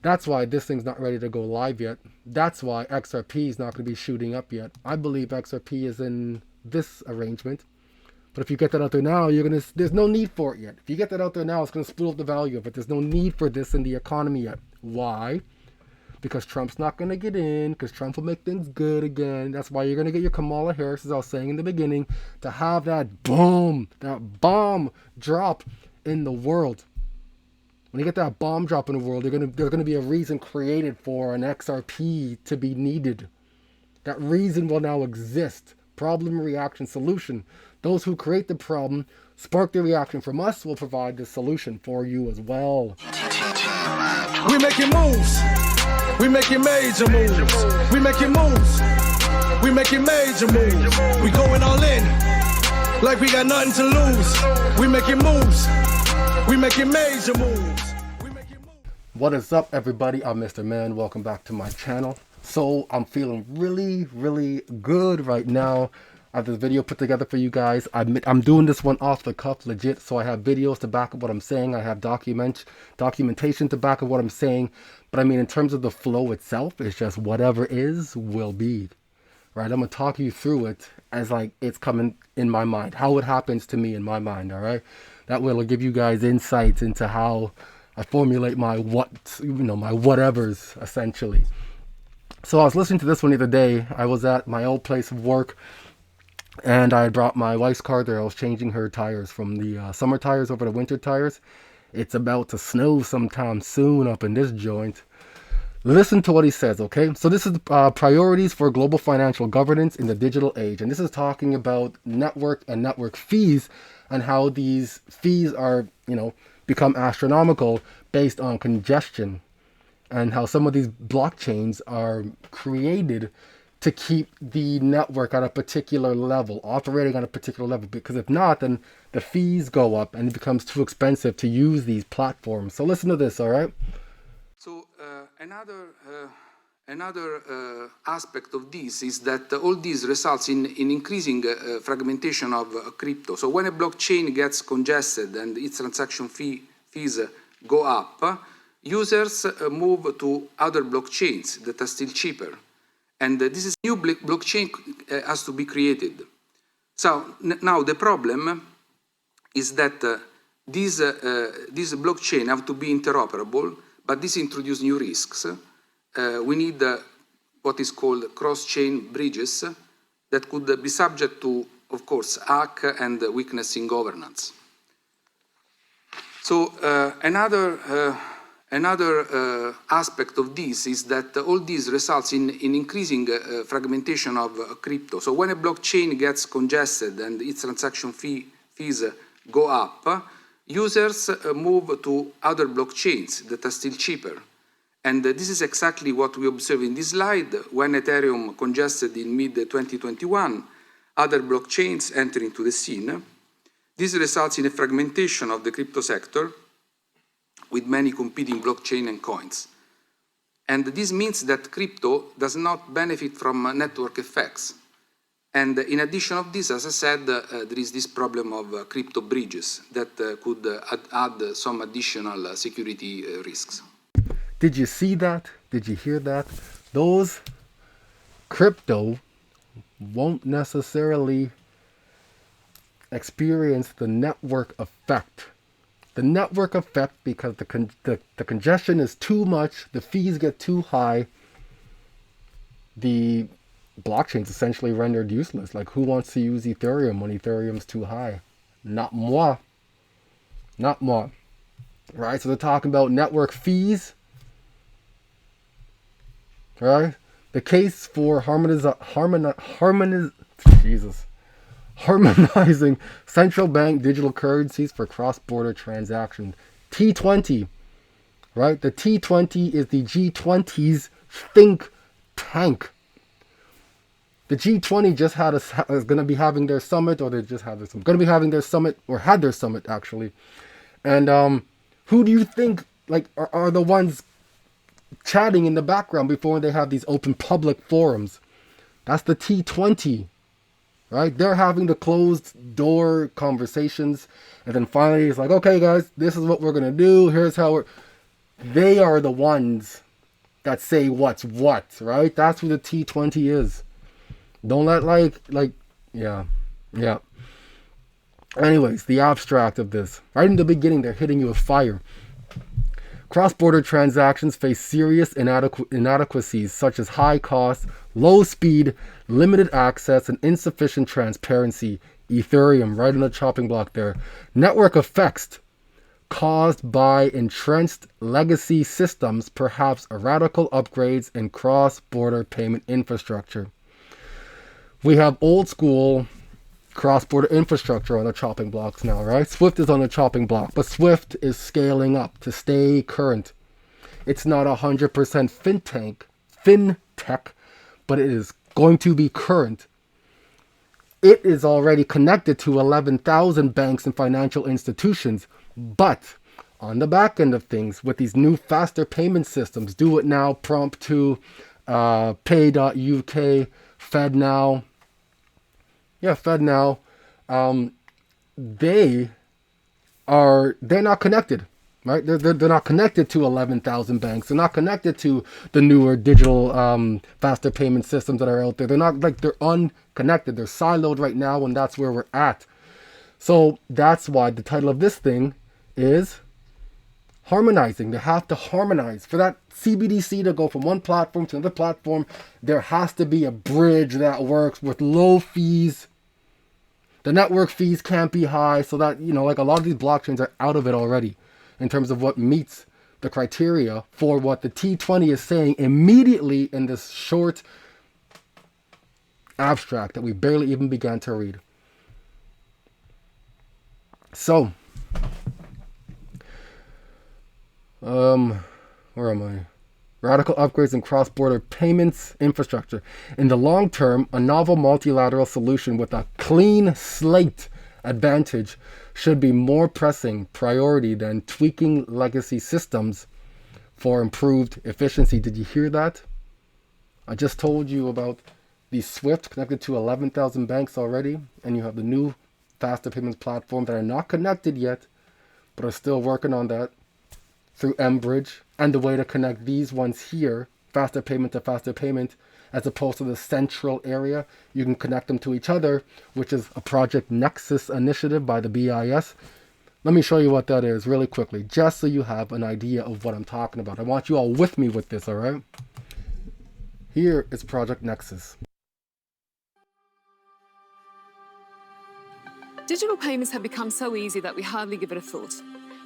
That's why this thing's not ready to go live yet. That's why XRP is not going to be shooting up yet. I believe XRP is in this arrangement. But if you get that out there now, there's no need for it yet. If you get that out there now, it's gonna spool up the value of it. There's no need for this in the economy yet. Why? Because Trump's not gonna get in, because Trump will make things good again. That's why you're gonna get your Kamala Harris, as I was saying in the beginning, to have that boom, that bomb drop in the world. When you get that bomb drop in the world, there's gonna be a reason created for an XRP to be needed. That reason will now exist. Problem, reaction, solution. Those who create the problem, spark the reaction from us, will provide the solution for you as well. We making moves. We making major moves. We making moves. We making major moves. We going all in. Like we got nothing to lose. We making moves. We making major moves. What is up, everybody? I'm Mr. Man. Welcome back to my channel. So I'm feeling really good right now. I have this video put together for you guys. I'm doing this one off the cuff, legit. So I have videos to back up what I'm saying. I have documentation to back up what I'm saying. But I mean, in terms of the flow itself, it's just whatever is will be. Right? I'm gonna talk you through it as like it's coming in my mind, how it happens to me in my mind. All right. That way, it'll give you guys insights into how I formulate my my whatevers, essentially. So I was listening to this one the other day. I was at my old place of work, and I brought my wife's car there. I was changing her tires from the summer tires over to winter tires. It's about to snow sometime soon up in this joint. Listen to what he says, okay? So this is priorities for global financial governance in the digital age. And this is talking about network and network fees and how these fees are, become astronomical based on congestion, and how some of these blockchains are created to keep the network at a particular level, operating on a particular level, because if not, then the fees go up and it becomes too expensive to use these platforms. So listen to this, all right? So another aspect of this is that all this results in increasing fragmentation of crypto. So when a blockchain gets congested and its transaction fees go up, users move to other blockchains that are still cheaper. And this is new blockchain has to be created. So now the problem is that these blockchain have to be interoperable, but this introduces new risks. We need what is called cross-chain bridges that could be subject to, of course, hack and weakness in governance. So another aspect of this is that all this results in increasing fragmentation of crypto. So when a blockchain gets congested and its transaction fees go up, users move to other blockchains that are still cheaper. And this is exactly what we observe in this slide. When Ethereum congested in mid-2021, other blockchains enter into the scene. This results in a fragmentation of the crypto sector with many competing blockchain and coins. And this means that crypto does not benefit from network effects. And in addition of this, as I said, there is this problem of crypto bridges that could add some additional security risks. Did you see that? Did you hear that? Those crypto won't necessarily experience the network effect. The network effect, because the congestion is too much, the fees get too high, the blockchain's essentially rendered useless. Like, who wants to use Ethereum when Ethereum's too high? Not moi. Not moi. Right? So they're talking about network fees. Right? The case for harmonizing central bank digital currencies for cross-border transactions. T20. Right? The T20 is the G20's think tank. The G20 just is going to be having their summit, or they just had their summit. Going to be having their summit, or had their summit actually. And who do you think are the ones chatting in the background before they have these open public forums? That's the T20, right? They're having the closed door conversations, and then finally it's like, okay, guys, this is what we're gonna do. Here's how we're. They are the ones that say what's what, right? That's who the T20 is. Don't let yeah. Anyways, the abstract of this. Right in the beginning, they're hitting you with fire. Cross-border transactions face serious inadequacies such as high cost, low speed, limited access, and insufficient transparency. Ethereum, right on the chopping block there. Network effects caused by entrenched legacy systems, perhaps radical upgrades in cross-border payment infrastructure. We have old school cross-border infrastructure on the chopping blocks now, right? Swift is on the chopping block, but Swift is scaling up to stay current. It's not 100% fintech, but it is going to be current. It is already connected to 11,000 banks and financial institutions, but on the back end of things, with these new faster payment systems, Do It Now, Prompt 2, Pay.UK, FedNow, FedNow, they're not connected, right? They're not connected to 11,000 banks. They're not connected to the newer digital faster payment systems that are out there. They're not they're unconnected. They're siloed right now, and that's where we're at. So that's why the title of this thing is harmonizing. They have to harmonize. For that CBDC to go from one platform to another platform, there has to be a bridge that works with low fees. The network fees can't be high, so that, like a lot of these blockchains are out of it already in terms of what meets the criteria for what the T20 is saying immediately in this short abstract that we barely even began to read. So, where am I? Radical upgrades in cross-border payments infrastructure. In the long term, a novel multilateral solution with a clean slate advantage should be more pressing priority than tweaking legacy systems for improved efficiency. Did you hear that? I just told you about the SWIFT connected to 11,000 banks already, and you have the new faster payments platform that are not connected yet, but are still working on that through mBridge, and the way to connect these ones here, faster payment to faster payment, as opposed to the central area, you can connect them to each other, which is a Project Nexus initiative by the BIS. Let me show you what that is really quickly, just so you have an idea of what I'm talking about. I want you all with me with this, all right? Here is Project Nexus. Digital payments have become so easy that we hardly give it a thought.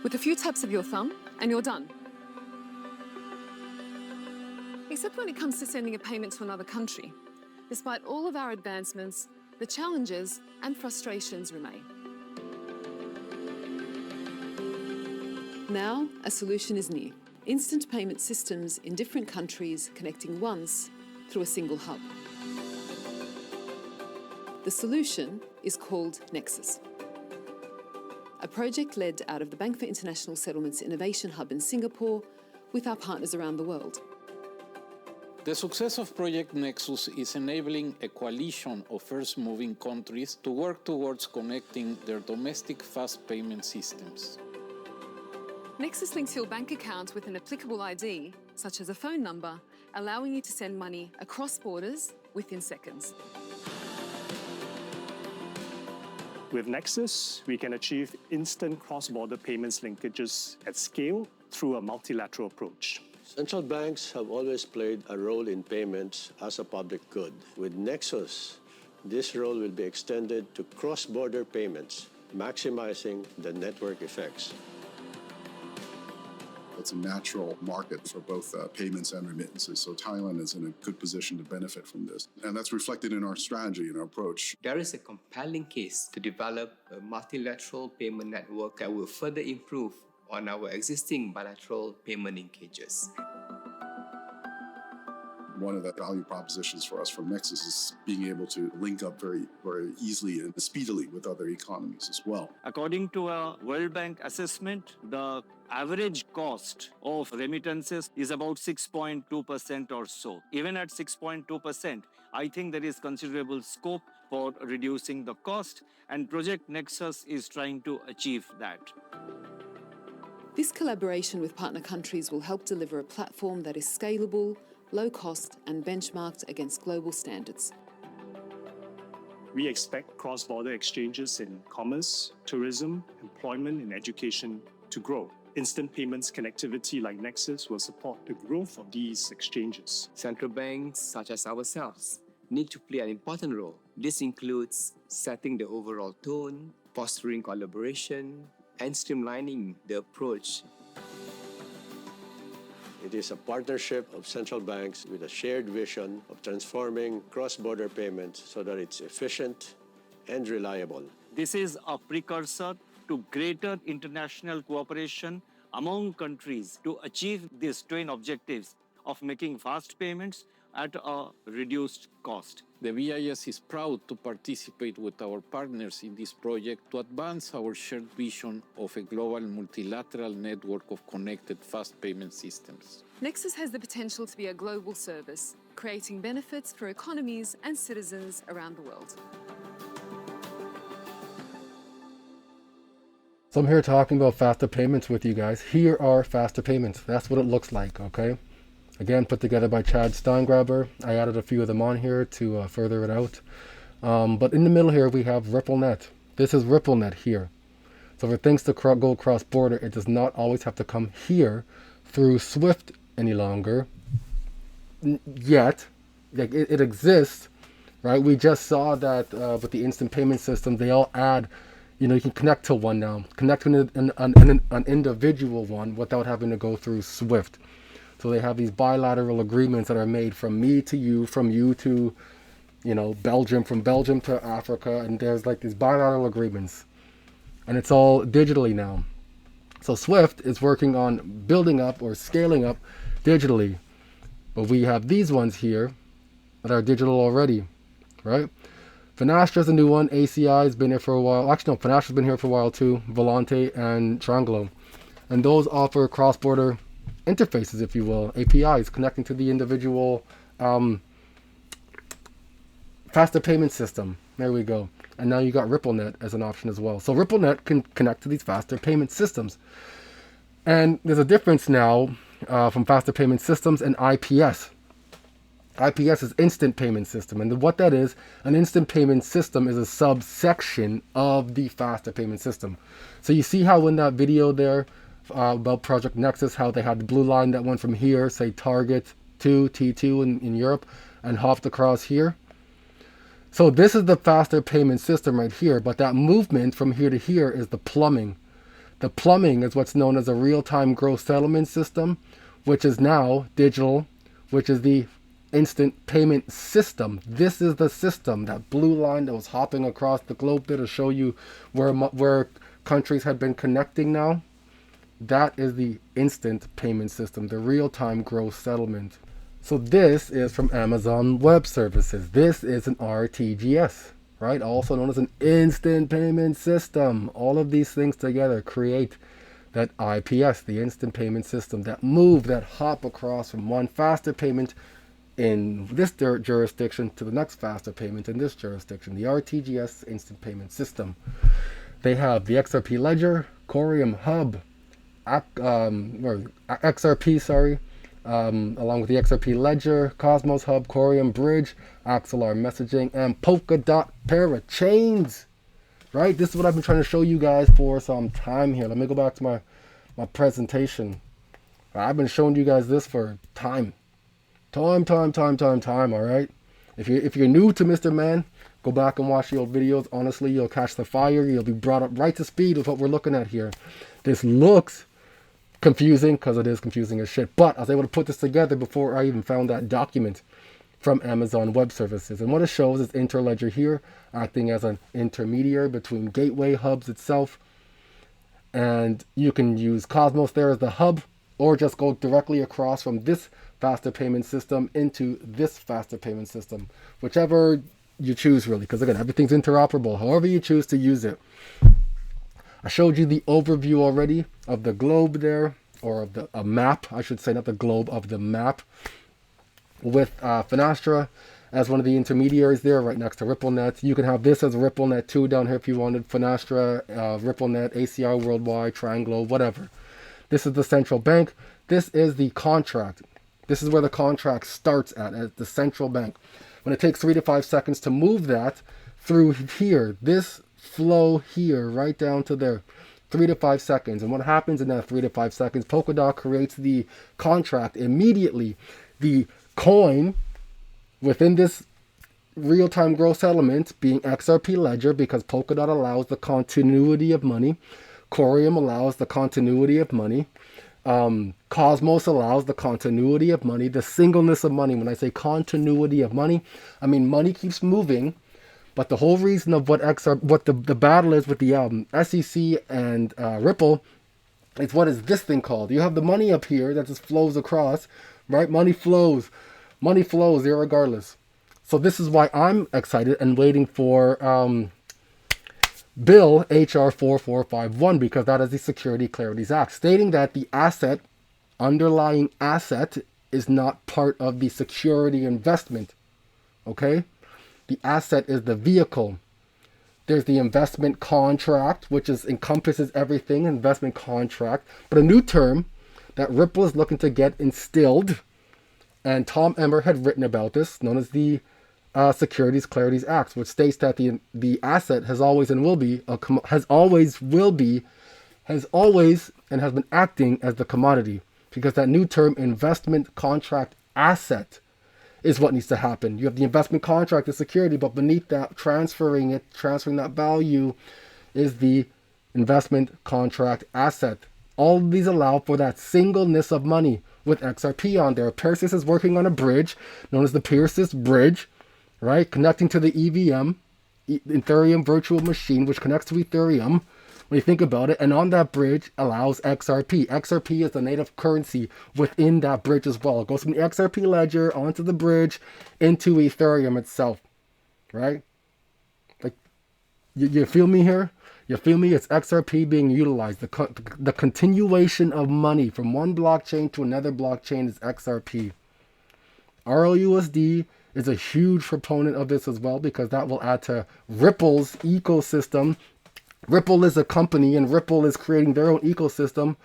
With a few taps of your thumb, and you're done. Except when it comes to sending a payment to another country. Despite all of our advancements, the challenges and frustrations remain. Now, a solution is near. Instant payment systems in different countries connecting once through a single hub. The solution is called Nexus, a project led out of the Bank for International Settlements Innovation Hub in Singapore with our partners around the world. The success of Project Nexus is enabling a coalition of first-moving countries to work towards connecting their domestic fast payment systems. Nexus links your bank account with an applicable ID, such as a phone number, allowing you to send money across borders within seconds. With Nexus, we can achieve instant cross-border payments linkages at scale through a multilateral approach. Central banks have always played a role in payments as a public good. With Nexus, this role will be extended to cross-border payments, maximizing the network effects. It's a natural market for both payments and remittances, so Thailand is in a good position to benefit from this. And that's reflected in our strategy and our approach. There is a compelling case to develop a multilateral payment network that will further improve on our existing bilateral payment linkages. One of the value propositions for us from Nexus is being able to link up very, very easily and speedily with other economies as well. According to a World Bank assessment, the average cost of remittances is about 6.2% or so. Even at 6.2%, I think there is considerable scope for reducing the cost, and Project Nexus is trying to achieve that. This collaboration with partner countries will help deliver a platform that is scalable, low cost, and benchmarked against global standards. We expect cross-border exchanges in commerce, tourism, employment, and education to grow. Instant payments connectivity like Nexus will support the growth of these exchanges. Central banks, such as ourselves, need to play an important role. This includes setting the overall tone, fostering collaboration, and streamlining the approach. It is a partnership of central banks with a shared vision of transforming cross-border payments so that it's efficient and reliable. This is a precursor to greater international cooperation among countries to achieve these twin objectives of making fast payments at a reduced cost. The BIS is proud to participate with our partners in this project to advance our shared vision of a global multilateral network of connected fast payment systems. Nexus has the potential to be a global service, creating benefits for economies and citizens around the world. So I'm here talking about faster payments with you guys. Here are faster payments. That's what it looks like, okay? Again, put together by Chad Steingraber. I added a few of them on here to further it out. But in the middle here, we have RippleNet. This is RippleNet here. So for things to go cross-border, it does not always have to come here through SWIFT any longer. Yet, like it exists, right? We just saw that with the instant payment system, they all add, you know, you can connect to one now. Connect to an individual one without having to go through SWIFT. So they have these bilateral agreements that are made from me to you, from you to, you know, Belgium, from Belgium to Africa. And there's like these bilateral agreements. And it's all digitally now. So SWIFT is working on building up or scaling up digitally. But we have these ones here that are digital already, right? Finastra's a new one. ACI has been here for a while. Actually, no, Finastra's been here for a while too. Volante and Trianglo. And those offer cross-border interfaces, if you will, APIs connecting to the individual faster payment system. There we go. And now you got RippleNet as an option as well. So RippleNet can connect to these faster payment systems. And there's a difference now from faster payment systems and IPS. IPS is instant payment system. And what that is, an instant payment system is a subsection of the faster payment system. So you see how in that video there, about Project Nexus, how they had the blue line that went from here, say Target to T2 in Europe, and hopped across here. So this is the faster payment system right here, but that movement from here to here is the plumbing. The plumbing is what's known as a real-time gross settlement system, which is now digital, which is the instant payment system. This is the system, that blue line that was hopping across the globe there to show you where countries had been connecting now. That is the instant payment system, the real-time gross settlement. So this is from Amazon Web Services. This is an RTGS, right? Also known as an instant payment system. All of these things together create that IPS, the instant payment system, that move, that hop across from one faster payment in this jurisdiction to the next faster payment in this jurisdiction. The RTGS instant payment system. They have the XRP Ledger, Corium Hub, XRP, along with the XRP Ledger, Cosmos Hub, Corium Bridge, Axelar Messaging, and Polkadot Parachains. Right? This is what I've been trying to show you guys for some time here. Let me go back to my presentation. I've been showing you guys this for time. All right? If you're new to Mr. Man, go back and watch the old videos. Honestly, you'll catch the fire. You'll be brought up right to speed with what we're looking at here. This looks confusing because it is confusing as shit. But I was able to put this together before I even found that document from Amazon Web Services. And what it shows is Interledger here acting as an intermediary between gateway hubs itself. And you can use Cosmos there as the hub, or just go directly across from this faster payment system into this faster payment system. Whichever you choose, really, because again, everything's interoperable, however you choose to use it. I showed you the overview already of the globe there, or of a map, I should say, not the globe, of the map, with Finastra as one of the intermediaries there, right next to RippleNet. You can have this as RippleNet 2 down here if you wanted, Finastra, RippleNet, ACI Worldwide, Trianglo, whatever. This is the central bank. This is the contract. This is where the contract starts at the central bank. When it takes 3 to 5 seconds to move that through here, this flow here, right down to there, 3 to 5 seconds. And what happens in that 3 to 5 seconds, Polkadot creates the contract immediately. The coin within this real-time gross settlement being XRP ledger, because Polkadot allows the continuity of money. Corium allows the continuity of money. Cosmos allows the continuity of money, the singleness of money. When I say continuity of money, I mean money keeps moving, but the whole reason of what the battle is with the SEC and Ripple is, what is this thing called? You have the money up here that just flows across, right? Money flows irregardless. So this is why I'm excited and waiting for Bill HR 4451, because that is the Security Clarities Act, stating that the underlying asset is not part of the security investment. Okay? The asset is the vehicle. There's the investment contract, which encompasses everything, investment contract. But a new term that Ripple is looking to get instilled, and Tom Emmer had written about this, known as the Securities Clarities Act, which states that the asset has always and has been acting as the commodity, because that new term, investment contract asset, is what needs to happen. You have the investment contract, the security, but beneath that, transferring that value, is the investment contract asset. All of these allow for that singleness of money with XRP on there. Perseus is working on a bridge known as the Perseus Bridge, right? Connecting to the EVM, Ethereum Virtual Machine, which connects to Ethereum, when you think about it. And on that bridge allows XRP. XRP is the native currency within that bridge as well. It goes from the XRP ledger onto the bridge into Ethereum itself, right? Like, you feel me here? You feel me? It's XRP being utilized. The continuation of money from one blockchain to another blockchain is XRP. RLUSD is a huge proponent of this as well, because that will add to Ripple's ecosystem. Ripple is a company, and Ripple is creating their own ecosystem.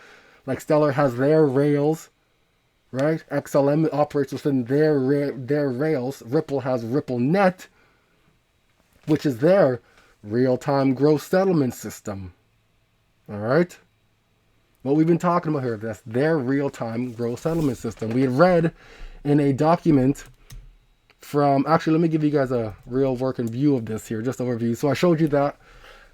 Like Stellar has their rails, right? XLM operates within their rails. Ripple has RippleNet, which is their real-time gross settlement system. All right? What we've been talking about here, that's their real-time gross settlement system. We had read in a document from, actually, let me give you guys a real working view of this here, just overview. So I showed you that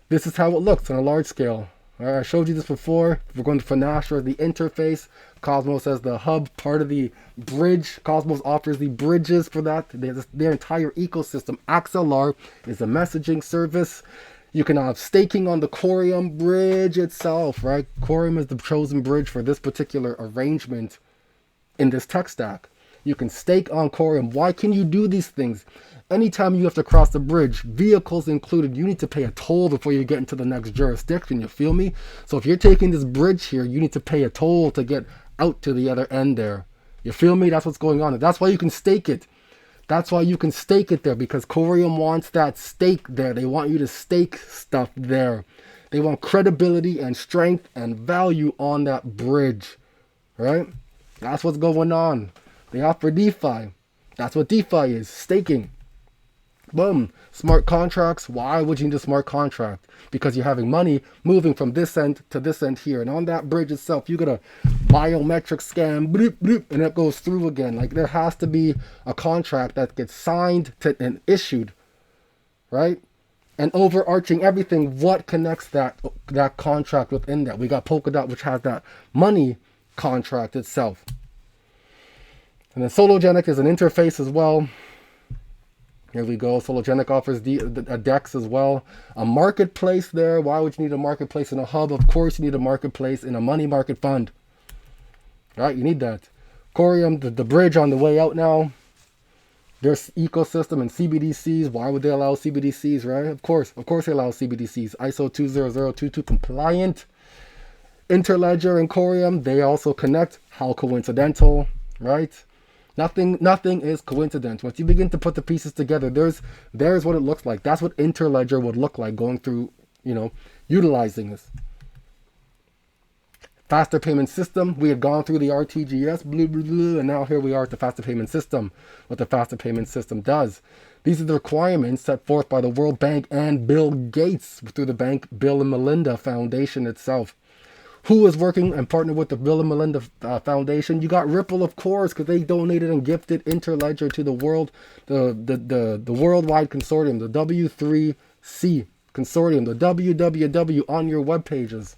this is how it looks on a large scale. All right, I showed you this before. We're going to Finastra, the interface. Cosmos as the hub, part of the bridge. Cosmos offers the bridges for that. Their entire ecosystem. Axelar is a messaging service. You can have staking on the Corium bridge itself, right? Corium is the chosen bridge for this particular arrangement in this tech stack. You can stake on Corium. Why can you do these things? Anytime you have to cross the bridge, vehicles included, you need to pay a toll before you get into the next jurisdiction. You feel me? So if you're taking this bridge here, you need to pay a toll to get out to the other end there. You feel me? That's what's going on. And that's why you can stake it. That's why you can stake it there, because Corium wants that stake there. They want you to stake stuff there. They want credibility and strength and value on that bridge, right? That's what's going on. They offer DeFi. That's what DeFi is, staking. Boom. Smart contracts. Why would you need a smart contract? Because you're having money moving from this end to this end here. And on that bridge itself, you get a biometric scan, bloop, bloop, and it goes through again. Like, there has to be a contract that gets signed and issued, right? And overarching everything, what connects that contract within that? We got Polkadot, which has that money contract itself. And then Sologenic is an interface as well. Here we go. Sologenic offers a DEX as well. A marketplace there. Why would you need a marketplace in a hub? Of course you need a marketplace in a money market fund. Right? You need that. Corium, the bridge on the way out now. There's ecosystem and CBDCs. Why would they allow CBDCs, right? Of course they allow CBDCs. ISO 20022 compliant. Interledger and Corium, they also connect. How coincidental, right? Nothing is coincidental. Once you begin to put the pieces together, there's what it looks like. That's what Interledger would look like going through, utilizing this. Faster payment system. We had gone through the RTGS, blah, blah, blah, and now here we are at the faster payment system. What the faster payment system does. These are the requirements set forth by the World Bank and Bill Gates through the Bank Bill and Melinda Foundation itself. Who is working and partnered with the Bill and Melinda Foundation? You got Ripple, of course, because they donated and gifted Interledger to the worldwide consortium, the W3C consortium, the www on your web pages.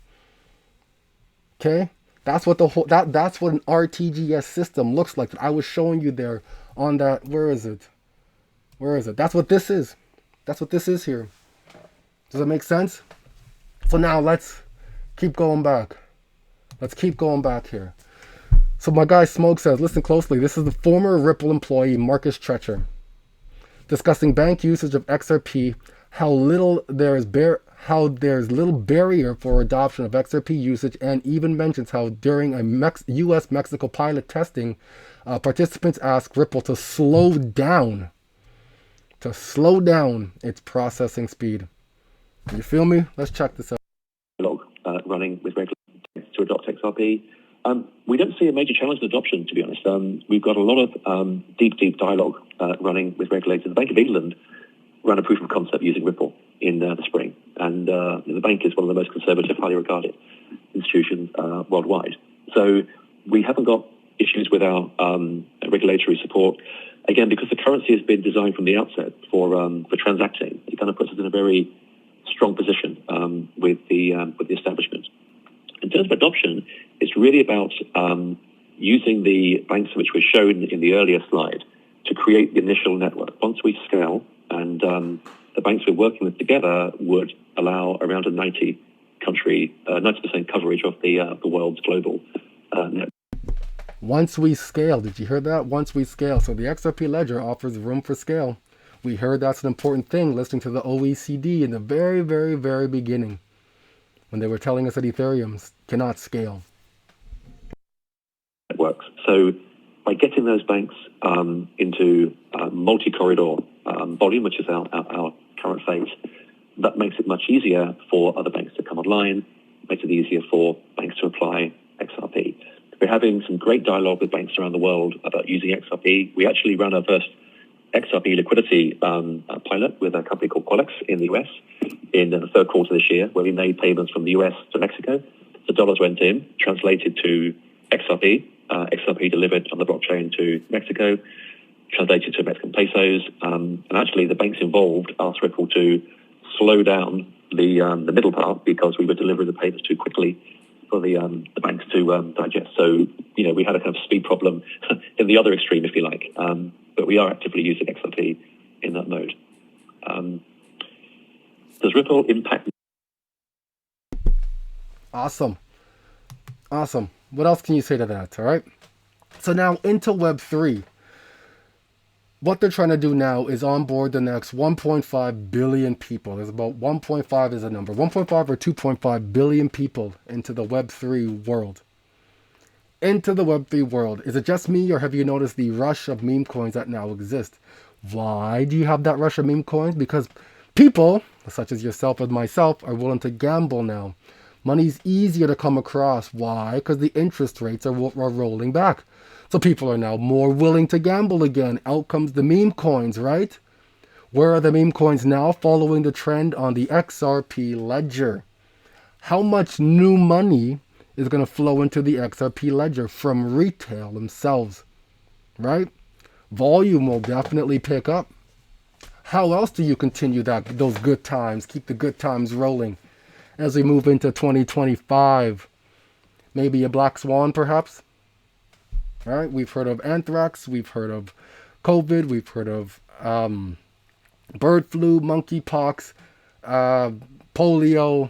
Okay, that's what that's what an RTGS system looks like that I was showing you there on that. Where is it? That's what this is. That's what this is here. Does that make sense? So now let's keep going back. Let's keep going back here. So my guy Smoke says, listen closely. This is the former Ripple employee Marcus Treacher discussing bank usage of XRP, how there's little barrier for adoption of XRP usage, and even mentions how during a U.S.-Mexico pilot testing, participants asked Ripple to slow down its processing speed. You feel me? Let's check this out. Running with regulators to adopt XRP. We don't see a major challenge in adoption, to be honest. We've got a lot of deep dialogue running with regulators. The Bank of England ran a proof of concept using Ripple in the spring, and the bank is one of the most conservative, highly regarded institutions worldwide. So we haven't got issues with our regulatory support. Again, because the currency has been designed from the outset for transacting, it kind of puts us in a very strong position with the establishment. In terms of adoption, it's really about using the banks which were shown in the earlier slide to create the initial network. Once we scale, and the banks we're working with together would allow around a 90% coverage of the world's global network. Once we scale, did you hear that? Once we scale. So the XRP ledger offers room for scale. We heard that's an important thing listening to the OECD in the very, very, very beginning when they were telling us that Ethereum cannot scale. It works. So by getting those banks into multi-corridor volume, which is our current phase, that makes it much easier for other banks to come online, makes it easier for banks to apply XRP. We're having some great dialogue with banks around the world about using XRP. We actually ran our first XRP liquidity pilot with a company called Qualex in the US in the third quarter this year, where we made payments from the US to Mexico. The dollars went in, translated to XRP. XRP delivered on the blockchain to Mexico, translated to Mexican pesos. And actually, the banks involved asked Ripple to slow down the middle part because we were delivering the payments too quickly for the banks to digest. So, we had a kind of speed problem in the other extreme, if you like. But we are actively using XRP in that mode. Does Ripple impact? Awesome. What else can you say to that? All right. So now into Web3. What they're trying to do now is onboard the next 1.5 billion people. There's about 1.5 is a number. 1.5 or 2.5 billion people into the Web3 world. Into the Web3 world. Is it just me, or have you noticed the rush of meme coins that now exist? Why do you have that rush of meme coins? Because people, such as yourself and myself, are willing to gamble now. Money's easier to come across. Why? Because the interest rates are rolling back. So people are now more willing to gamble again. Out comes the meme coins, right? Where are the meme coins now? Following the trend on the XRP ledger. How much new money is going to flow into the XRP ledger from retail themselves, right? Volume will definitely pick up. How else do you continue those good times, keep the good times rolling as we move into 2025? Maybe a black swan, perhaps? All right, we've heard of anthrax, we've heard of COVID, we've heard of bird flu, monkeypox, polio,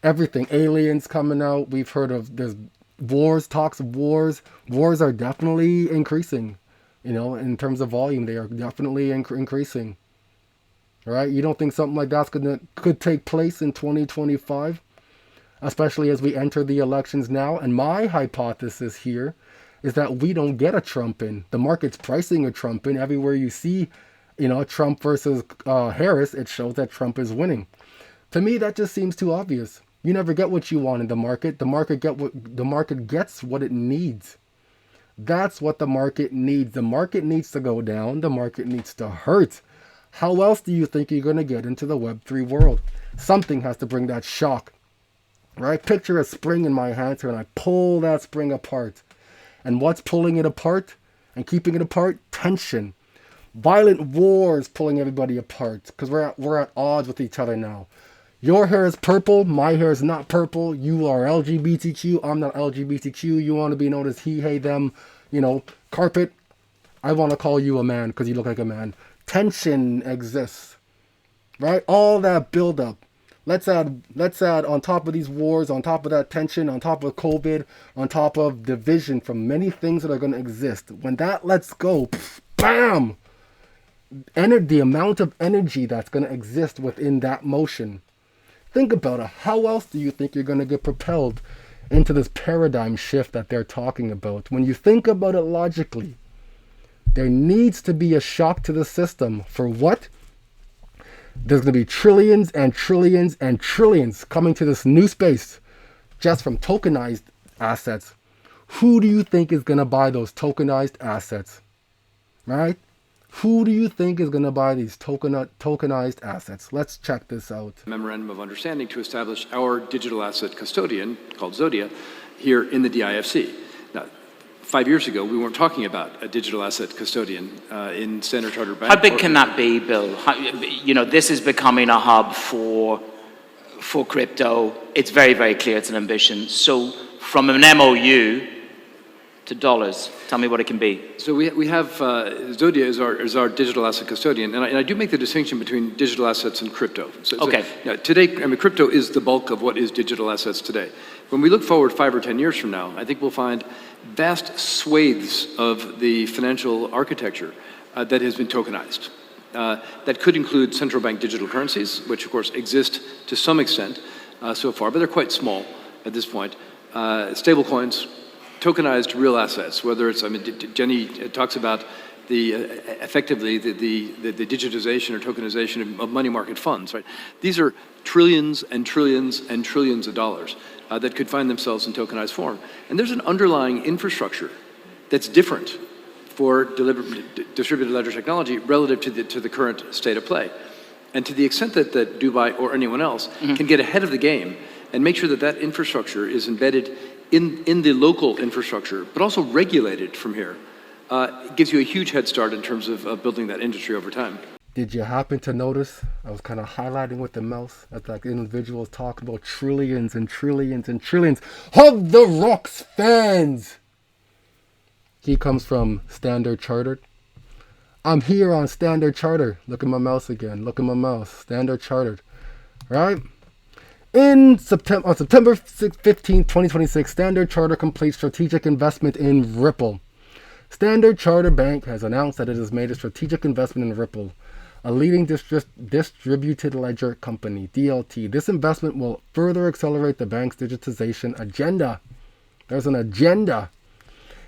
everything, aliens coming out. We've heard of there's wars, talks of wars. Wars are definitely increasing, in terms of volume. They are definitely increasing. All right, you don't think something like that could take place in 2025, especially as we enter the elections now? And my hypothesis here is that we don't get a Trump in. The market's pricing a Trump in. Everywhere you see, Trump versus Harris, it shows that Trump is winning. To me, that just seems too obvious. You never get what you want in the market. The market gets what it needs. That's what the market needs. The market needs to go down. The market needs to hurt. How else do you think you're going to get into the Web3 world? Something has to bring that shock, right? Picture a spring in my hand here, and I pull that spring apart. And what's pulling it apart and keeping it apart? Tension. Violent wars pulling everybody apart because we're at odds with each other now. Your hair is purple, my hair is not purple. You are LGBTQ, I'm not LGBTQ. You want to be known as he, hey, them, carpet. I want to call you a man because you look like a man. Tension exists, right? All that buildup. Let's add on top of these wars, on top of that tension, on top of COVID, on top of division from many things that are going to exist. When that lets go, bam! The amount of energy that's going to exist within that motion. Think about it. How else do you think you're going to get propelled into this paradigm shift that they're talking about? When you think about it logically, there needs to be a shock to the system. For what? There's going to be trillions and trillions and trillions coming to this new space just from tokenized assets. Who do you think is going to buy those tokenized assets? Right? Who do you think is going to buy these tokenized assets? Let's check this out. Memorandum of Understanding to establish our digital asset custodian, called Zodia, here in the DIFC. Now, 5 years ago, we weren't talking about a digital asset custodian in Standard Chartered Bank. How big can that be, Bill? This is becoming a hub for crypto. It's very, very clear it's an ambition. So from an MOU to dollars, tell me what it can be. So we have Zodia is our digital asset custodian, and I do make the distinction between digital assets and crypto. Okay. So today, crypto is the bulk of what is digital assets today. When we look forward 5 or 10 years from now, I think we'll find vast swathes of the financial architecture that has been tokenized. That could include central bank digital currencies, which of course exist to some extent so far, but they're quite small at this point. Stable coins, tokenized real assets, whether it's, Jenny talks about effectively the digitization or tokenization of money market funds, right? These are trillions and trillions and trillions of dollars that could find themselves in tokenized form. And there's an underlying infrastructure that's different for distributed ledger technology relative to the current state of play. And to the extent that Dubai or anyone else can get ahead of the game and make sure that infrastructure is embedded in the local infrastructure, but also regulated from here, it gives you a huge head start in terms of building that industry over time. Did you happen to notice I was kind of highlighting with the mouse as individuals talking about trillions and trillions and trillions of the Rocks fans? He comes from Standard Chartered. I'm here on Standard Chartered. Look at my mouse again. Look at my mouse. Standard Chartered. Right? On September 15, 2026, Standard Chartered completes strategic investment in Ripple. Standard Chartered Bank has announced that it has made a strategic investment in Ripple, a leading distributed ledger company, DLT. This investment will further accelerate the bank's digitization agenda. There's an agenda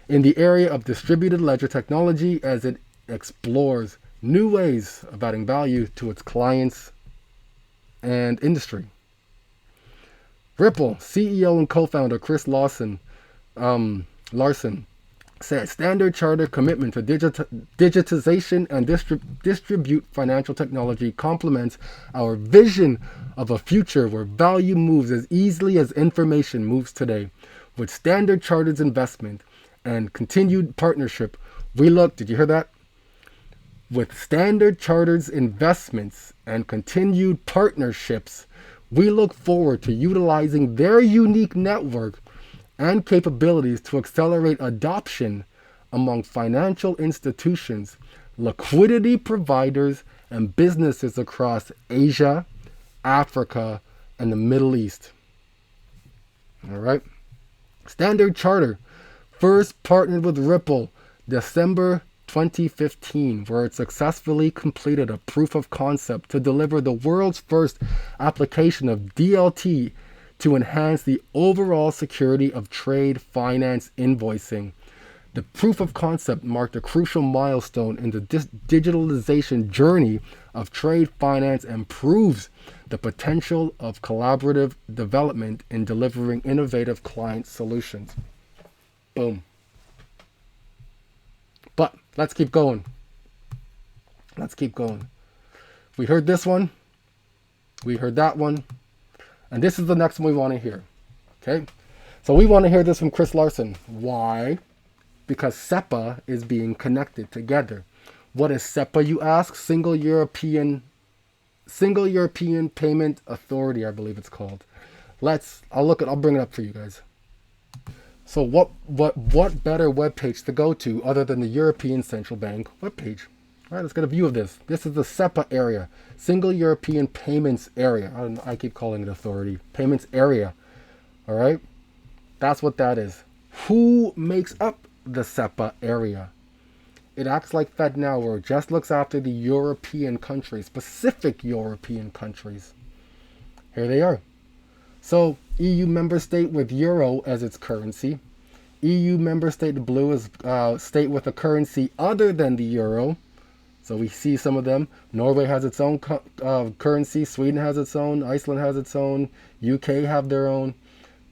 in the area of distributed ledger technology as it explores new ways of adding value to its clients and industry. Ripple CEO and co-founder Chris Larson said Standard Chartered commitment to digitization and distribute financial technology complements our vision of a future where value moves as easily as information moves today. With Standard Chartered's investment and continued partnership, did you hear that? With Standard Chartered's investments and continued partnerships, we look forward to utilizing their unique network and capabilities to accelerate adoption among financial institutions, liquidity providers, and businesses across Asia, Africa, and the Middle East. All right. Standard Chartered first partnered with Ripple December 2015, where it successfully completed a proof of concept to deliver the world's first application of DLT to enhance the overall security of trade finance invoicing. The proof of concept marked a crucial milestone in the digitalization journey of trade finance and proves the potential of collaborative development in delivering innovative client solutions. Boom. But let's keep going. Let's keep going. We heard this one. We heard that one. And this is the next one we want to hear. Okay? So we want to hear this from Chris Larson. Why? Because SEPA is being connected together. What is SEPA, you ask? Single European Payment Authority, I believe it's called. I'll bring it up for you guys. So what better webpage to go to other than the European Central Bank webpage? All right, let's get a view of this. This is the SEPA area, Single European Payments Area. I keep calling it authority. Payments Area. All right, that's what that is. Who makes up the SEPA area? It acts like FedNow, where it just looks after the European countries, specific European countries. Here they are. So EU member state with euro as its currency. EU member state, the blue, is state with a currency other than the euro. So we see some of them. Norway has its own currency. Sweden has its own. Iceland has its own. UK have their own.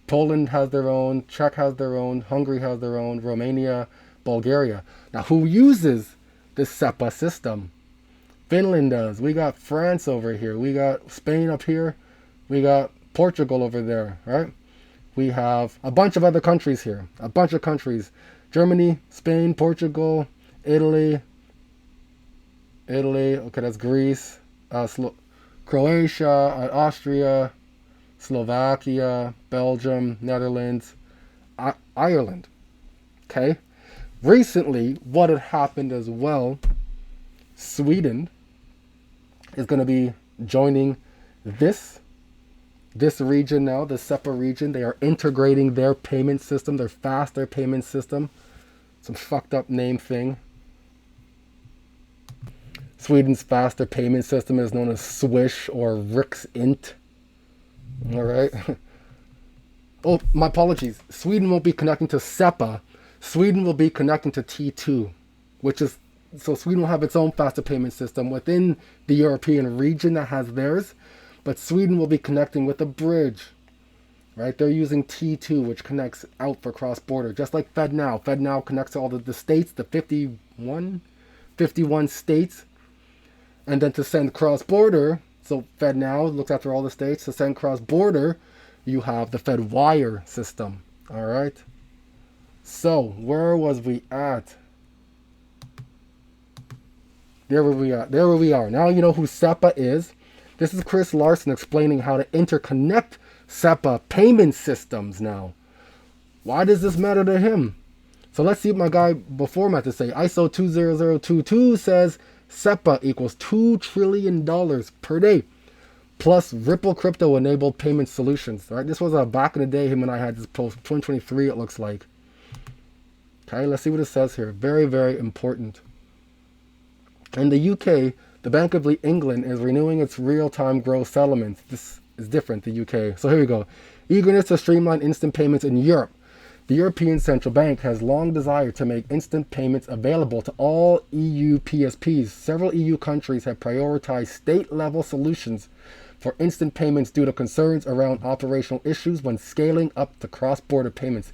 Poland has their own. Czech has their own. Hungary has their own. Romania, Bulgaria. Now, who uses the SEPA system? Finland does. We got France over here. We got Spain up here. We got Portugal over there, right? We have a bunch of other countries here. A bunch of countries. Germany, Spain, Portugal, Italy. Okay, that's Greece. Croatia, Austria, Slovakia, Belgium, Netherlands, Ireland. Okay? Recently, what had happened as well, Sweden is going to be joining this region now, the SEPA region. They are integrating their payment system, their faster payment system. Some fucked up name thing. Sweden's faster payment system is known as Swish or Riksint. All right. Oh, my apologies. Sweden won't be connecting to SEPA. Sweden will be connecting to T2, so Sweden will have its own faster payment system within the European region that has theirs, but Sweden will be connecting with a bridge, right? They're using T2, which connects out for cross-border, just like FedNow. FedNow connects to all the states, the 51 states, and then to send cross-border, so FedNow looks after all the states. To send cross-border, you have the FedWire system, all right? So, where was we at? There we are. Now you know who SEPA is. This is Chris Larson explaining how to interconnect SEPA payment systems now. Why does this matter to him? So let's see what my guy before him had to say. ISO 20022 says SEPA equals $2 trillion per day. Plus Ripple crypto enabled payment solutions. All right, this was back in the day him and I had this post. 2023 it looks like. Okay, let's see what it says here. Very, very important. In the UK, the Bank of England is renewing its real-time gross settlements. This is different, the UK. So here we go. Eagerness to streamline instant payments in Europe. The European Central Bank has long desired to make instant payments available to all EU PSPs. Several EU countries have prioritized state-level solutions for instant payments due to concerns around operational issues when scaling up to cross-border payments.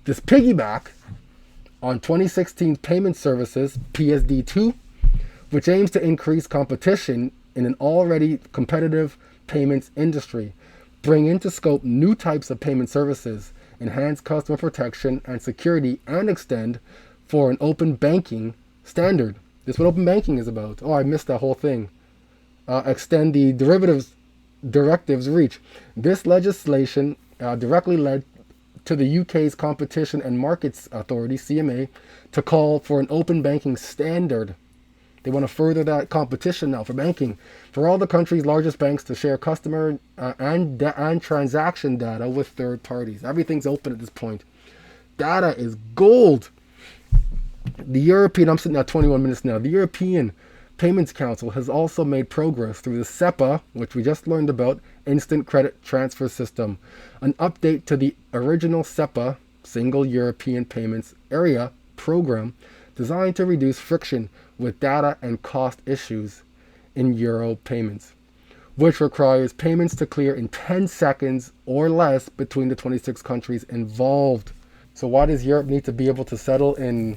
This piggyback on 2016 Payment Services, PSD2, which aims to increase competition in an already competitive payments industry, bring into scope new types of payment services, enhance customer protection and security, and extend for an open banking standard. This is what open banking is about. Oh, I missed that whole thing. Extend the directives reach. This legislation directly led to the UK's Competition and Markets Authority, CMA, to call for an open banking standard. They want to further that competition now for banking, for all the country's largest banks to share customer and transaction data with third parties. Everything's open at this point. Data is gold. I'm sitting at 21 minutes now. The European Payments Council has also made progress through the SEPA, which we just learned about, Instant Credit Transfer System, an update to the original SEPA, Single European Payments Area program designed to reduce friction with data and cost issues in euro payments, which requires payments to clear in 10 seconds or less between the 26 countries involved. So why does Europe need to be able to settle in,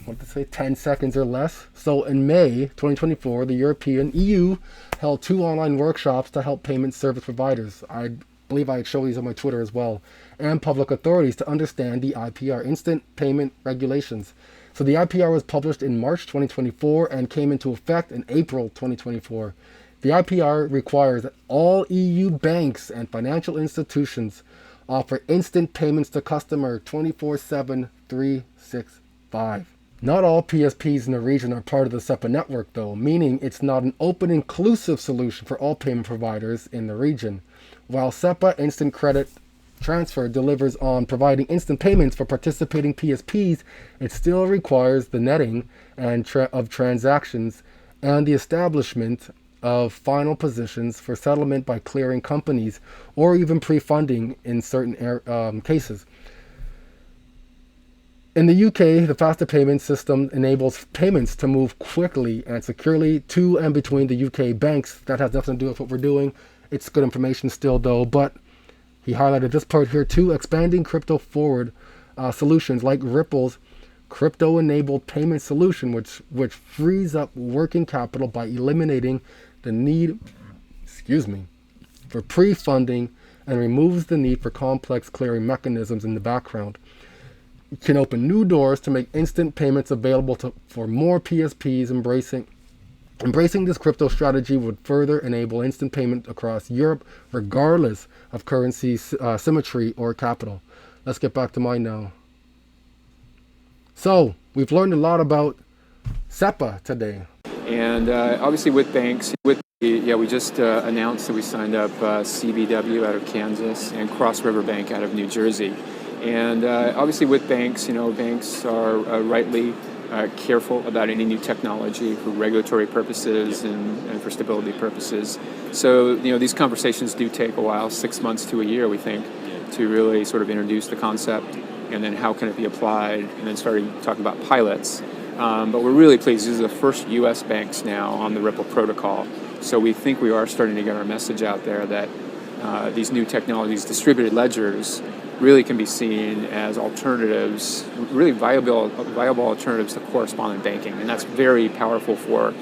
10 seconds or less? So in May 2024, the European EU held 2 online workshops to help payment service providers. I believe I showed these on my Twitter as well, and public authorities to understand the IPR, instant payment regulations. So the IPR was published in March 2024 and came into effect in April 2024. The IPR requires that all EU banks and financial institutions offer instant payments to customer 24/7, 365. Not all PSPs in the region are part of the SEPA network though, meaning it's not an open inclusive solution for all payment providers in the region. While SEPA Instant Credit Transfer delivers on providing instant payments for participating PSPs, it still requires the netting and of transactions and the establishment of final positions for settlement by clearing companies or even pre-funding in certain cases. In the UK, the faster payment system enables payments to move quickly and securely to and between the UK banks. That has nothing to do with what we're doing. It's good information still though, but he highlighted this part here too, expanding crypto forward solutions like Ripple's crypto-enabled payment solution, which frees up working capital by eliminating the need, for pre-funding and removes the need for complex clearing mechanisms in the background. It can open new doors to make instant payments available for more PSPs. Embracing this crypto strategy would further enable instant payment across Europe, regardless of currency symmetry or capital. Let's get back to mine now. So, we've learned a lot about SEPA today. And obviously with banks, we just announced that we signed up CBW out of Kansas and Cross River Bank out of New Jersey. And obviously with banks, banks are rightly careful about any new technology for regulatory purposes and for stability purposes. So, these conversations do take a while, 6 months to a year, we think, to really sort of introduce the concept and then how can it be applied, and then starting talking about pilots. But we're really pleased. These are the first U.S. banks now on the Ripple protocol. So we think we are starting to get our message out there that these new technologies, distributed ledgers, really can be seen as alternatives, really viable alternatives to correspondent banking. And that's very powerful for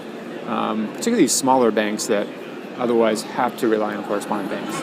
particularly smaller banks that otherwise have to rely on correspondent banks.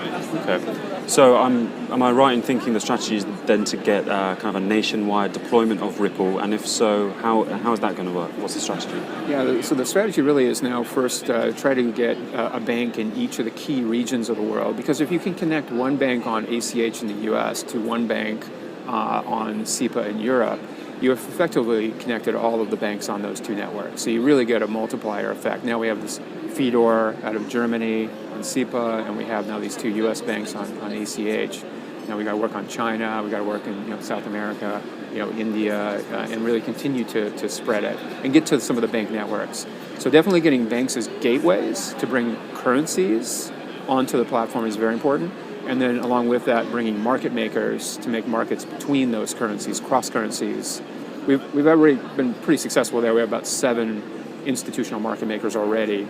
Okay. So am I right in thinking the strategy is then to get kind of a nationwide deployment of Ripple? And if so, how is that going to work? What's the strategy? Yeah, so the strategy really is now first try to get a bank in each of the key regions of the world. Because if you can connect one bank on ACH in the US to one bank on SEPA in Europe, you have effectively connected all of the banks on those two networks. So you really get a multiplier effect. Now we have this Fedor out of Germany on SEPA, and we have now these two U.S. banks on ACH. Now we got to work on China, we got to work in South America, India, and really continue to spread it and get to some of the bank networks. So definitely getting banks as gateways to bring currencies onto the platform is very important. And then along with that, bringing market makers to make markets between those currencies, cross currencies. We've already been pretty successful there. We have about 7 institutional market makers already.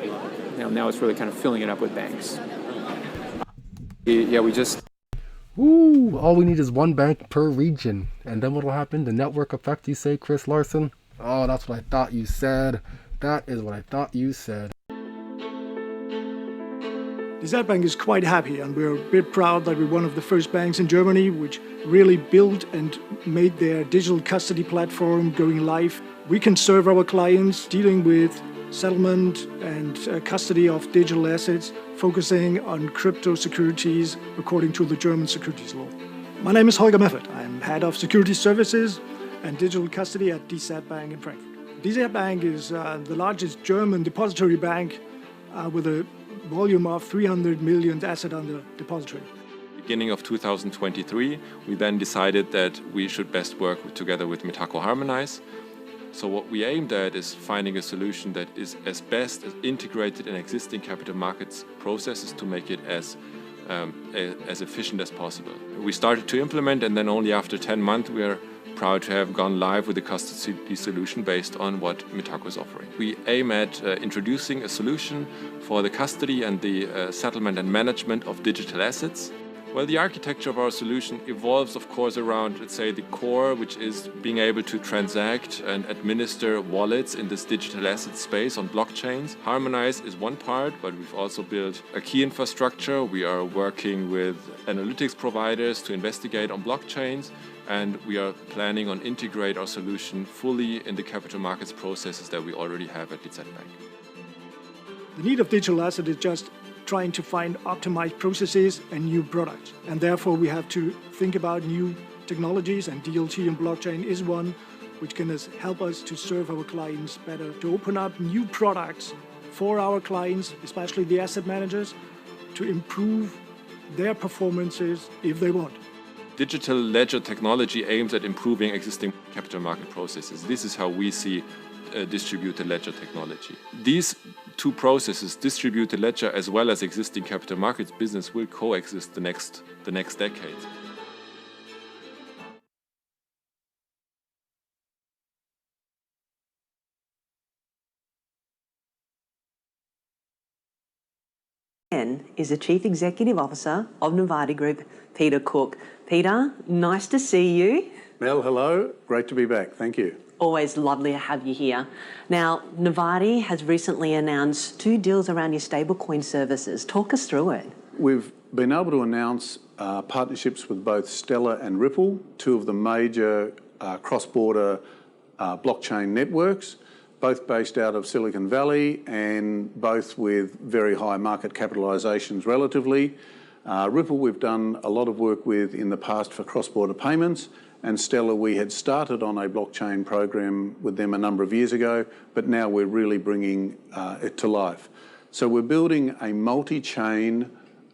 Now it's really kind of filling it up with banks. All we need is one bank per region. And then what will happen? The network effect, you say, Chris Larson? Oh, that's what I thought you said. That is what I thought you said. DZ Bank is quite happy, and we're a bit proud that we're one of the first banks in Germany which really built and made their digital custody platform going live. We can serve our clients dealing with settlement and custody of digital assets, focusing on crypto securities according to the German securities law. My name is Holger Meffert. I'm head of security services and digital custody at DZ Bank in Frankfurt. DZ Bank is the largest German depository bank with a volume of 300 million asset under depository. Beginning of 2023, we then decided that we should best work together with Metaco Harmonize. So what we aimed at is finding a solution that is as best as integrated in existing capital markets processes to make it as efficient as possible. We started to implement, and then only after 10 months we are proud to have gone live with a custody solution based on what Mitaco is offering. We aim at introducing a solution for the custody and the settlement and management of digital assets. Well, the architecture of our solution evolves, of course, around, let's say, the core, which is being able to transact and administer wallets in this digital asset space on blockchains. Harmonize is one part, but we've also built a key infrastructure. We are working with analytics providers to investigate on blockchains, and we are planning on integrate our solution fully in the capital markets processes that we already have at Deutsche Bank. The need of digital asset is just trying to find optimized processes and new products. And therefore we have to think about new technologies, and DLT and blockchain is one which can help us to serve our clients better, to open up new products for our clients, especially the asset managers, to improve their performances if they want. Digital ledger technology aims at improving existing capital market processes. This is how we see distributed ledger technology. These two processes, distributed ledger as well as existing capital markets business, will coexist the next decade. Is the Chief Executive Officer of Novarti Group, Peter Cook. Peter, nice to see you. Mel, hello. Great to be back. Thank you. Always lovely to have you here. Now, Novarti has recently announced 2 deals around your stablecoin services. Talk us through it. We've been able to announce partnerships with both Stellar and Ripple, 2 of the major cross-border blockchain networks, both based out of Silicon Valley and both with very high market capitalizations relatively. Ripple we've done a lot of work with in the past for cross-border payments, and Stellar we had started on a blockchain program with them a number of years ago, but now we're really bringing it to life. So we're building a multi-chain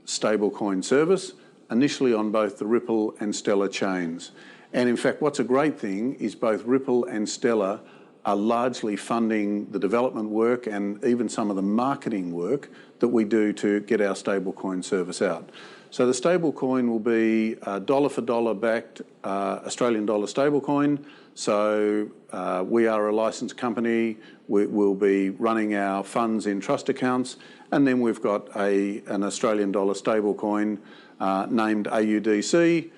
stablecoin service, initially on both the Ripple and Stellar chains. And in fact, what's a great thing is both Ripple and Stellar are largely funding the development work and even some of the marketing work that we do to get our stablecoin service out. So the stablecoin will be a dollar for dollar backed Australian dollar stablecoin. So we are a licensed company. We'll be running our funds in trust accounts, and then we've got an Australian dollar stablecoin named AUDC,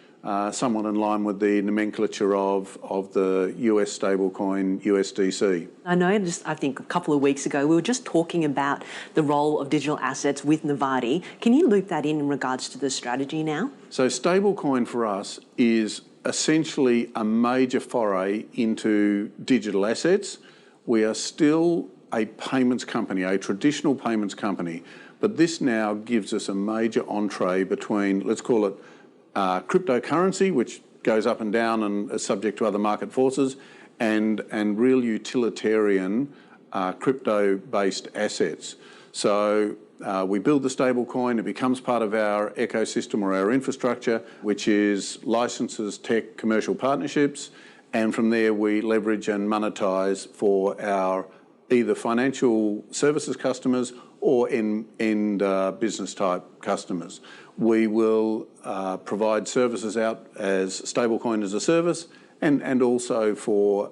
somewhat in line with the nomenclature of the US stablecoin USDC. I know, I think a couple of weeks ago, we were just talking about the role of digital assets with Novarti. Can you loop that in regards to the strategy now? So stablecoin for us is essentially a major foray into digital assets. We are still a payments company, a traditional payments company, but this now gives us a major entree between, let's call it, cryptocurrency, which goes up and down and is subject to other market forces, and real utilitarian crypto-based assets. So we build the stablecoin, it becomes part of our ecosystem or our infrastructure, which is licenses, tech, commercial partnerships, and from there we leverage and monetize for our either financial services customers or end business type customers. We will provide services out as stablecoin as a service, and also for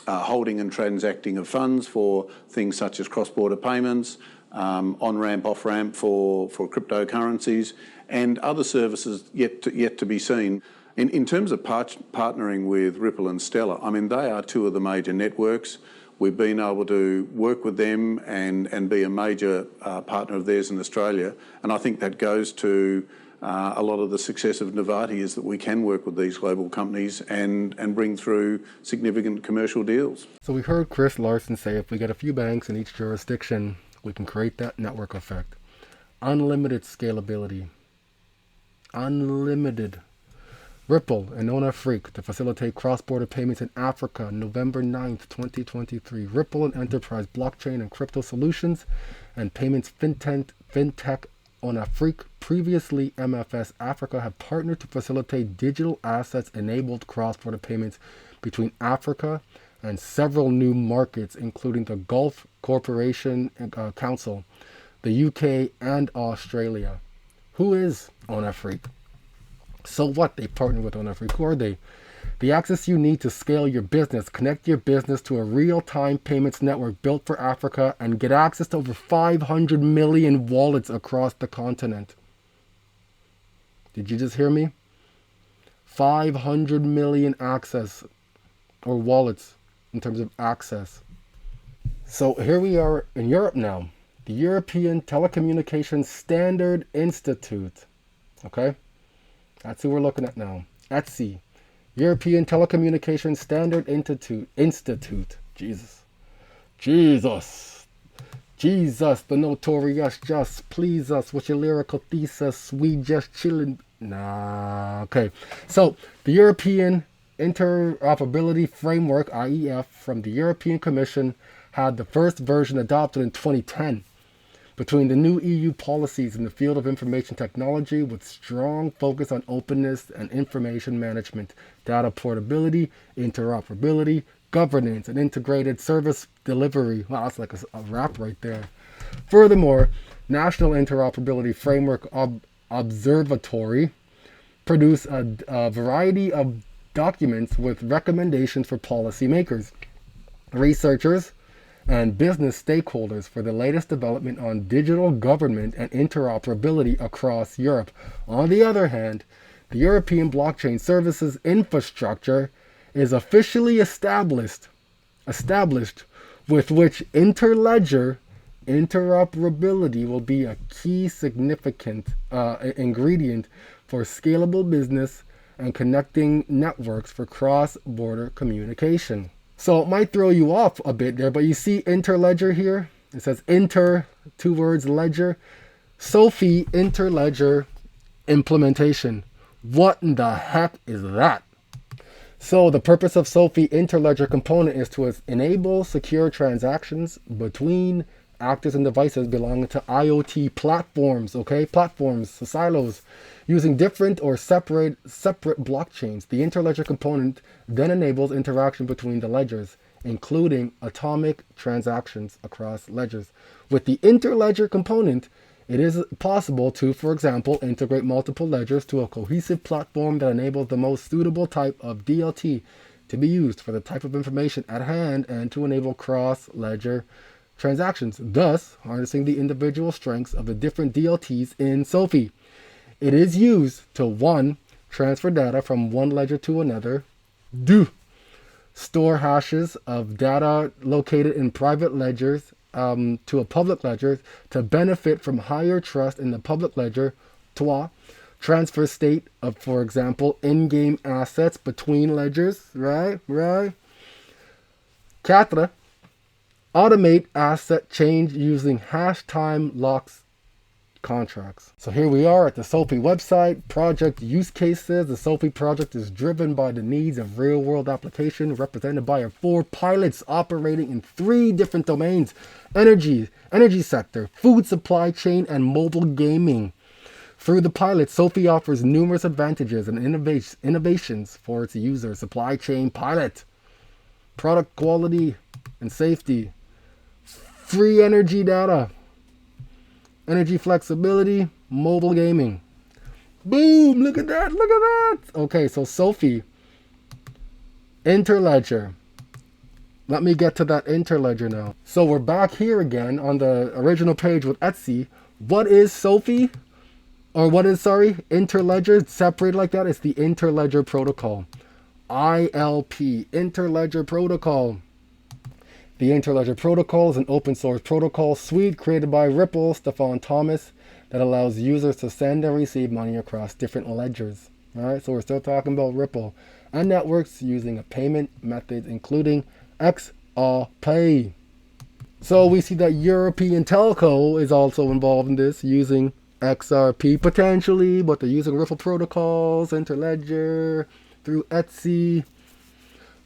holding and transacting of funds for things such as cross-border payments, on-ramp, off-ramp for cryptocurrencies, and other services yet to be seen. In terms of partnering with Ripple and Stellar, I mean, they are 2 of the major networks. We've been able to work with them and be a major partner of theirs in Australia. And I think that goes to a lot of the success of Novarti, is that we can work with these global companies and bring through significant commercial deals. So we heard Chris Larson say if we get a few banks in each jurisdiction, we can create that network effect. Unlimited scalability. Unlimited. Ripple and OnaFreak to facilitate cross-border payments in Africa, November 9th, 2023. Ripple and Enterprise Blockchain and Crypto Solutions and Payments FinTech OnaFreak, previously MFS Africa, have partnered to facilitate digital assets-enabled cross-border payments between Africa and several new markets, including the Gulf Cooperation Council, the UK, and Australia. Who is OnaFreak? So what? They partnered with OnaFreak. Who are they? The access you need to scale your business, connect your business to a real-time payments network built for Africa, and get access to over 500 million wallets across the continent. Did you just hear me? 500 million access or wallets in terms of access. So here we are in Europe now. The European Telecommunications Standard Institute. Okay? That's who we're looking at now. ETSI. European Telecommunications Standard Institute. Jesus. Jesus, the notorious just. Please us with your lyrical thesis. We just chillin'. Nah. Okay. So, the European Interoperability Framework, IEF, from the European Commission had the first version adopted in 2010. Between the new EU policies in the field of information technology with strong focus on openness and information management, data portability, interoperability, governance, and integrated service delivery. Wow, that's like a rap right there. Furthermore, National Interoperability Framework Observatory produced a variety of documents with recommendations for policymakers, researchers, and business stakeholders for the latest development on digital government and interoperability across Europe. On the other hand, the European Blockchain Services Infrastructure is officially established with which interledger interoperability will be a key significant ingredient for scalable business and connecting networks for cross-border communication. So it might throw you off a bit there, but you see interledger here? It says inter, 2 words, ledger. SOFI interledger implementation. What in the heck is that? So the purpose of SOFI interledger component is to enable secure transactions between actors and devices belonging to IoT platforms, okay? Platforms, so silos, using different or separate blockchains. The interledger component then enables interaction between the ledgers, including atomic transactions across ledgers. With the interledger component, it is possible to, for example, integrate multiple ledgers to a cohesive platform that enables the most suitable type of DLT to be used for the type of information at hand and to enable cross-ledger transactions, thus harnessing the individual strengths of the different DLTs in SOFI. It is used to 1. Transfer data from one ledger to another. 2. Store hashes of data located in private ledgers to a public ledger to benefit from higher trust in the public ledger. 3. Transfer state of, for example, in-game assets between ledgers. Right. 4. Automate asset change using hash time locks contracts. So here we are at the SOFI website. Project use cases. The SOFI project is driven by the needs of real-world application represented by 4 pilots operating in 3 different domains: energy sector, food supply chain, and mobile gaming. Through the pilot, SOFI offers numerous advantages and innovations for its users. Supply chain pilot, product quality and safety, free energy data, energy flexibility, mobile gaming. Boom! Look at that! Look at that! Okay, so SOFI interledger. Let me get to that interledger now. So we're back here again on the original page with Etsy. What is SOFI? Or what is, interledger? It's separated like that. It's the interledger protocol. ILP, interledger protocol. The Interledger Protocol is an open source protocol suite created by Ripple, Stefan Thomas, that allows users to send and receive money across different ledgers. Alright, so we're still talking about Ripple and networks using a payment method including XRP. So we see that European Telco is also involved in this using XRP potentially, but they're using Ripple protocols, Interledger, through Etsy.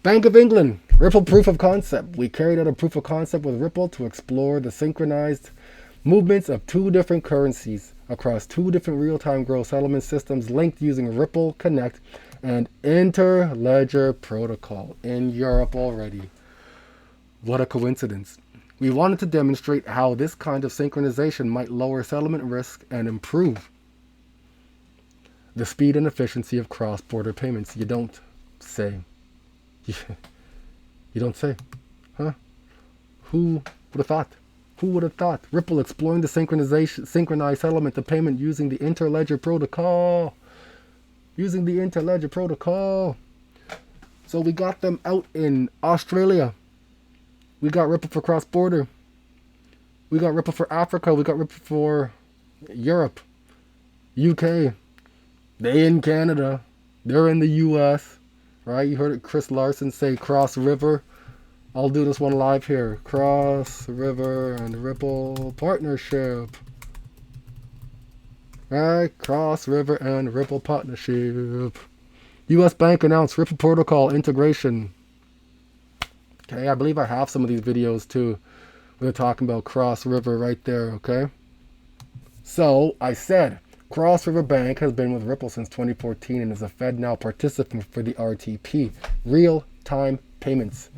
Bank of England, Ripple proof of concept. We carried out a proof of concept with Ripple to explore the synchronized movements of 2 different currencies across 2 different real-time gross settlement systems linked using Ripple Connect and Interledger protocol in Europe already. What a coincidence. We wanted to demonstrate how this kind of synchronization might lower settlement risk and improve the speed and efficiency of cross-border payments. You don't say? You don't say. Huh? Who would have thought? Who would have thought? Ripple exploring the synchronized settlement of payment using the interledger protocol. Using the interledger protocol. So we got them out in Australia. We got Ripple for cross-border. We got Ripple for Africa. We got Ripple for Europe. UK. They in Canada. They're in the US. Right? You heard it, Chris Larson say Cross River. I'll do this one live here. Cross River and Ripple partnership. Right? Cross River and Ripple partnership. US Bank announced Ripple protocol integration. Okay, I believe I have some of these videos too. We're talking about Cross River right there, okay? So, I said, Cross River Bank has been with Ripple since 2014 and is a FedNow participant for the RTP, real-time payments.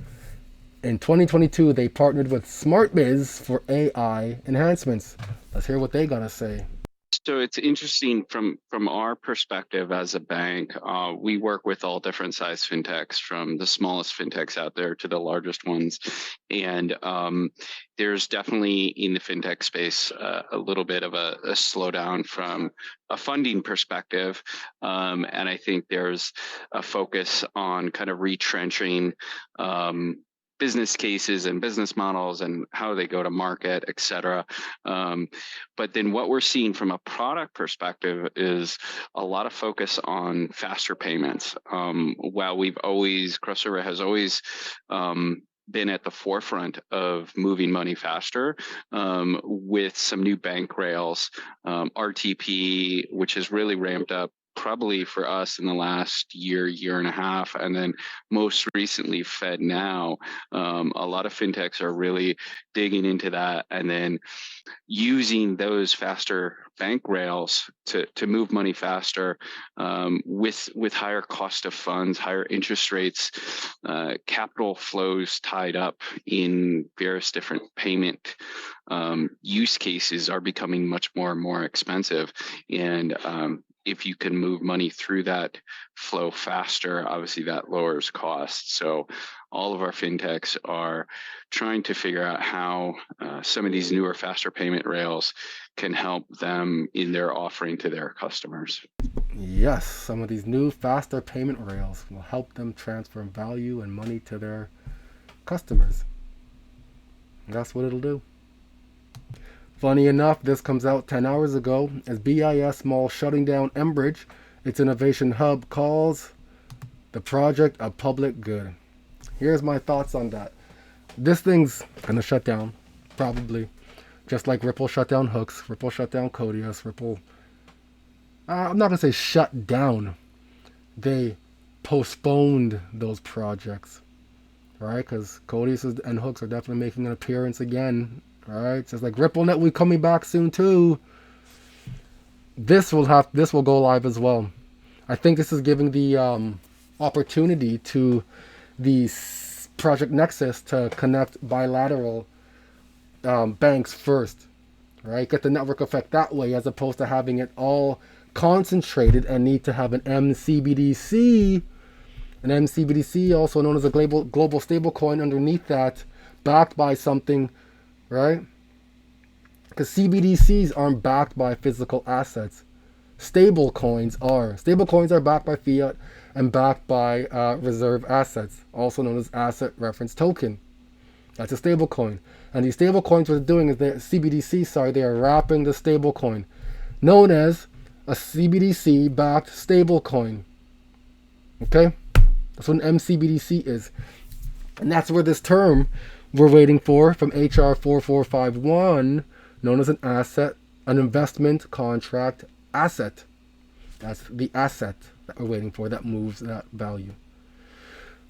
In 2022, they partnered with SmartBiz for AI enhancements. Let's hear what they gotta say. So it's interesting from our perspective as a bank. We work with all different size fintechs, from the smallest fintechs out there to the largest ones, and there's definitely in the fintech space a little bit of a slowdown from a funding perspective, and I think there's a focus on kind of retrenching business cases and business models and how they go to market, et cetera. But then what we're seeing from a product perspective is a lot of focus on faster payments. While Cross River has always been at the forefront of moving money faster with some new bank rails, RTP, which has really ramped up probably for us in the last year and a half, and then most recently FedNow. A lot of fintechs are really digging into that and then using those faster bank rails to move money faster with higher cost of funds, higher interest rates, capital flows tied up in various different payment use cases are becoming much more and more expensive. And if you can move money through that flow faster, obviously that lowers costs. So all of our fintechs are trying to figure out how some of these newer, faster payment rails can help them in their offering to their customers. Yes, some of these new, faster payment rails will help them transfer value and money to their customers. That's what it'll do. Funny enough, this comes out 10 hours ago as BIS Mall shutting down Enbridge. Its innovation hub calls the project a public good. Here's my thoughts on that. This thing's gonna shut down, probably. Just like Ripple shut down Hooks, Ripple shut down Codius, Ripple... I'm not gonna say shut down. They postponed those projects, right? Because Codius and Hooks are definitely making an appearance again. Alright, so it's like RippleNet, we're coming back soon too. This will go live as well. I think this is giving the opportunity to the Project Nexus to connect bilateral banks first, right? Get the network effect that way, as opposed to having it all concentrated and need to have an MCBDC. An MCBDC, also known as a global stablecoin, underneath that, backed by something. Right? Because CBDCs aren't backed by physical assets. Stable coins are. Stable coins are backed by fiat and backed by reserve assets, also known as asset reference token. That's a stable coin. And these stable coins, what they're doing is they are wrapping the stable coin, known as a CBDC backed stable coin. Okay? That's what an MCBDC is. And that's where this term we're waiting for from HR 4451, known as an investment contract asset. That's the asset that we're waiting for that moves that value.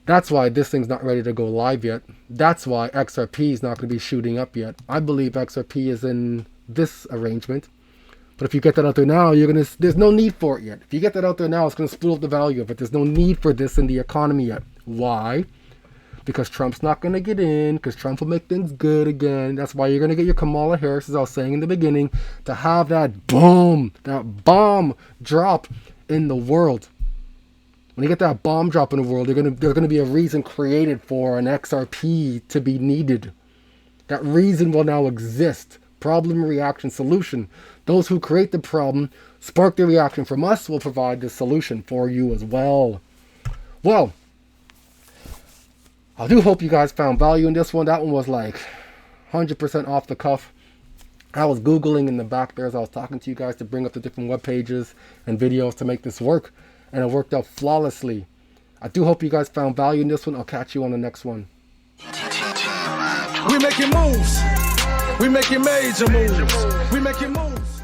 That's why this thing's not ready to go live yet. That's why XRP is not going to be shooting up yet. I believe XRP is in this arrangement. But if you get that out there now, there's no need for it yet. If you get that out there now, it's going to spool up the value of it. There's no need for this in the economy yet. Why? Because Trump's not going to get in, because Trump will make things good again. That's why you're going to get your Kamala Harris, as I was saying in the beginning, to have that bomb drop in the world. When you get that bomb drop in the world, there's gonna be a reason created for an XRP to be needed. That reason will now exist. Problem, reaction, solution. Those who create the problem, spark the reaction from us, will provide the solution for you as well. Well, I do hope you guys found value in this one. That one was like 100% off the cuff. I was Googling in the back there as I was talking to you guys to bring up the different web pages and videos to make this work. And it worked out flawlessly. I do hope you guys found value in this one. I'll catch you on the next one. We making moves. We making major moves. We making moves.